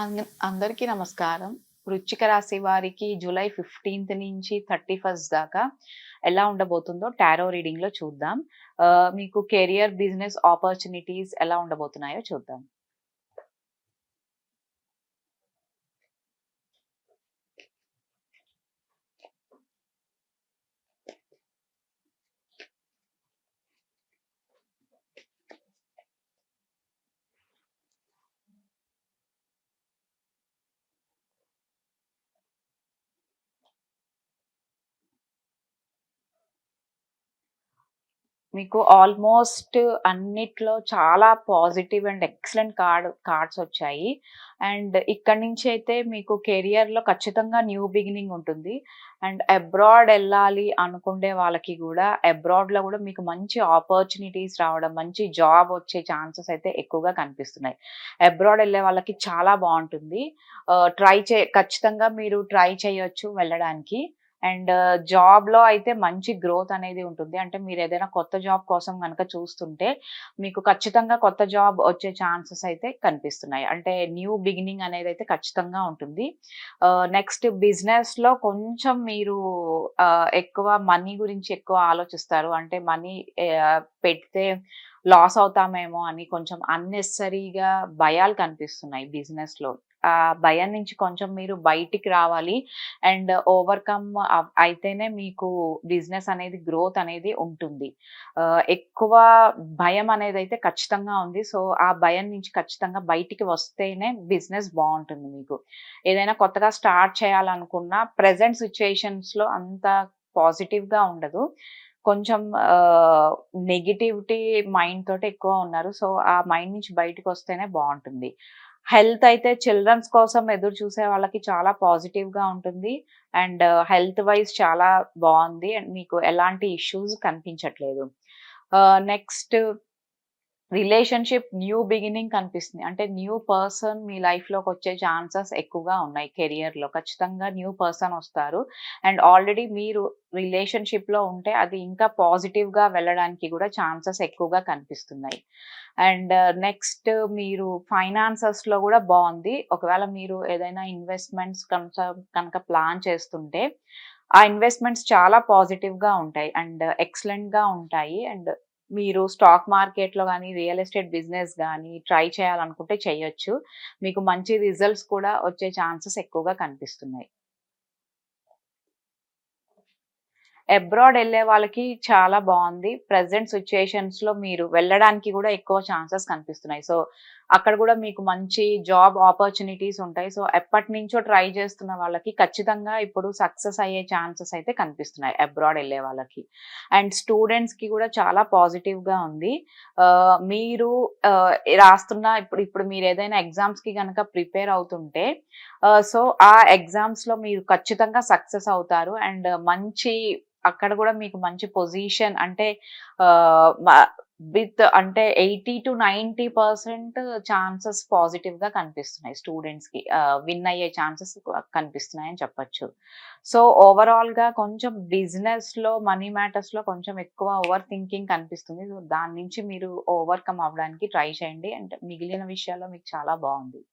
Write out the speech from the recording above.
అందరికీ నమస్కారం. వృశ్చిక రాశి వారికి జూలై 15థ్ నుంచి 31st దాకా ఎలా ఉండబోతుందో టారో రీడింగ్‌లో చూద్దాం. మీకు కెరియర్, బిజినెస్ ఆపర్చునిటీస్ ఎలా ఉండబోతున్నాయో చూద్దాం. మీకు ఆల్మోస్ట్ అన్నిట్లో చాలా పాజిటివ్ అండ్ ఎక్సలెంట్ కార్డ్స్ వచ్చాయి. అండ్ ఇక్కడి నుంచి అయితే మీకు కెరియర్‌లో ఖచ్చితంగా న్యూ బిగినింగ్ ఉంటుంది. అండ్ అబ్రాడ్ ఎళ్ళాలి అనుకునే వాళ్ళకి గూడా అబ్రాడ్‌లో గూడా మీకు మంచి ఆపర్చునిటీస్ రావడం, మంచి జాబ్ వచ్చే ఛాన్సెస్ అయితే ఎక్కువగా కనిపిస్తున్నాయి. అబ్రాడ్ ఎళ్ళే వాళ్ళకి చాలా బావుంటుంది. ఖచ్చితంగా మీరు ట్రై చేయొచ్చు వెళ్ళడానికి. అండ్ జాబ్‌లో అయితే మంచి గ్రోత్ అనేది ఉంటుంది. అంటే మీరేదైనా కొత్త జాబ్ కోసం గనక చూస్తుంటే, మీకు ఖచ్చితంగా కొత్త జాబ్ వచ్చే ఛాన్సెస్ అయితే కనిపిస్తున్నాయి. అంటే న్యూ బిగినింగ్ అనేదైతే ఖచ్చితంగా ఉంటుంది. నెక్స్ట్ బిజినెస్‌లో కొంచెం మీరు ఎక్కువ మనీ గురించి ఎక్కువ ఆలోచిస్తారు. అంటే మనీ పెడితే లాస్ అవుతామేమో అని కొంచెం అన్నెసెసరీగా భయాలు కనిపిస్తున్నాయి బిజినెస్‌లో. ఆ భయం నుంచి కొంచెం మీరు బయటికి రావాలి. అండ్ ఓవర్‌కమ్ అయితేనే మీకు బిజినెస్ అనేది గ్రోత్ అనేది ఉంటుంది. ఎక్కువ భయం అనేదైతే ఖచ్చితంగా ఉంది. సో, ఆ భయం నుంచి ఖచ్చితంగా బయటికి వస్తేనే బిజినెస్ బావుంటుంది మీకు. ఏదైనా కొత్తగా స్టార్ట్ చేయాలనుకున్నా ప్రెజెంట్ సిట్యుయేషన్స్‌లో అంత పాజిటివ్‌గా ఉండదు. కొంచెం నెగెటివిటీ మైండ్ తోటి ఎక్కువ ఉన్నారు. సో, ఆ మైండ్ నుంచి బయటికొస్తేనే బావుంటుంది. హెల్త్ అయితే చిల్డ్రన్స్ కోసం ఎదురు చూసే వాళ్ళకి చాలా పాజిటివ్‌గా ఉంటుంది. అండ్ హెల్త్ వైస్ చాలా బావుంది. అండ్ మీకు ఎలాంటి ఇష్యూస్ కనిపించట్లేదు. నెక్స్ట్ రిలేషన్‌షిప్ న్యూ బిగినింగ్ కనిపిస్తుంది. అంటే న్యూ పర్సన్ మీ లైఫ్‌లోకొచ్చే ఛాన్సెస్ ఎక్కువగా ఉన్నాయి కెరియర్‌లో. ఖచ్చితంగా న్యూ పర్సన్ వస్తారు. అండ్ ఆల్రెడీ మీరు రిలేషన్‌షిప్‌లో ఉంటే అది ఇంకా పాజిటివ్‌గా వెళ్ళడానికి గూడా ఛాన్సెస్ ఎక్కువగా కనిపిస్తున్నాయి. అండ్ నెక్స్ట్ మీరు ఫైనాన్సెస్‌లో గూడా బావుంది. ఒకవేళ మీరు ఏదైనా ఇన్వెస్ట్‌మెంట్స్ కనుక ప్లాన్ చేస్తుంటే, ఆ ఇన్వెస్ట్‌మెంట్స్ చాలా పాజిటివ్‌గా ఉంటాయి. అండ్ ఎక్సలెంట్‌గా ఉంటాయి. అండ్ మీరు స్టాక్ మార్కెట్‌లో గాని, రియల్ ఎస్టేట్ బిజినెస్ గాని ట్రై చేయాలనుకుంటే చేయొచ్చు. మీకు మంచి రిజల్ట్స్ కూడా వచ్చే ఛాన్సెస్ ఎక్కువగా కనిపిస్తున్నాయి. అబ్రాడ్ ఎళ్ళే వాళ్ళకి చాలా బావుంది. ప్రెజెంట్ సిట్యుయేషన్స్‌లో మీరు వెళ్ళడానికి గూడా ఎక్కువ ఛాన్సెస్ కనిపిస్తున్నాయి. సో, అక్కడ గూడా మీకు మంచి జాబ్ ఆపర్చునిటీస్ ఉంటాయి. సో, ఎప్పటినుంచో ట్రై చేస్తున్న వాళ్ళకి ఖచ్చితంగా ఇప్పుడు సక్సెస్ అయ్యే ఛాన్సెస్ అయితే కనిపిస్తున్నాయి అబ్రాడ్ ఎళ్ళే వాళ్ళకి. అండ్ స్టూడెంట్స్‌కి గూడా చాలా పాజిటివ్‌గా ఉంది. మీరు ఆహ్, రాస్తున్న ఇప్పుడు ఇప్పుడు మీరేదైనా ఎగ్జామ్స్‌కి గనక ప్రిపేర్ అవుతుంటే సో, ఆ ఎగ్జామ్స్‌లో మీరు ఖచ్చితంగా సక్సెస్ అవుతారు. అండ్ మంచి అక్కడ గూడా మీకు మంచి పొజిషన్ అంటే ఆహ్, మ అంటే 80-90% ఛాన్సెస్ పాజిటివ్‌గా కనిపిస్తున్నాయి స్టూడెంట్స్‌కి. విన్ అయ్యే ఛాన్సెస్ కనిపిస్తున్నాయని చెప్పొచ్చు. సో, ఓవరాల్‌గా కొంచెం బిజినెస్‌లో, మనీ మ్యాటర్స్‌లో కొంచెం ఎక్కువ ఓవర్ థింకింగ్ కనిపిస్తుంది. సో, దాని నుంచి మీరు ఓవర్‌కమ్ అవ్వడానికి ట్రై చేయండి. అండ్ మిగిలిన విషయాల్లో మీకు చాలా బావుంది.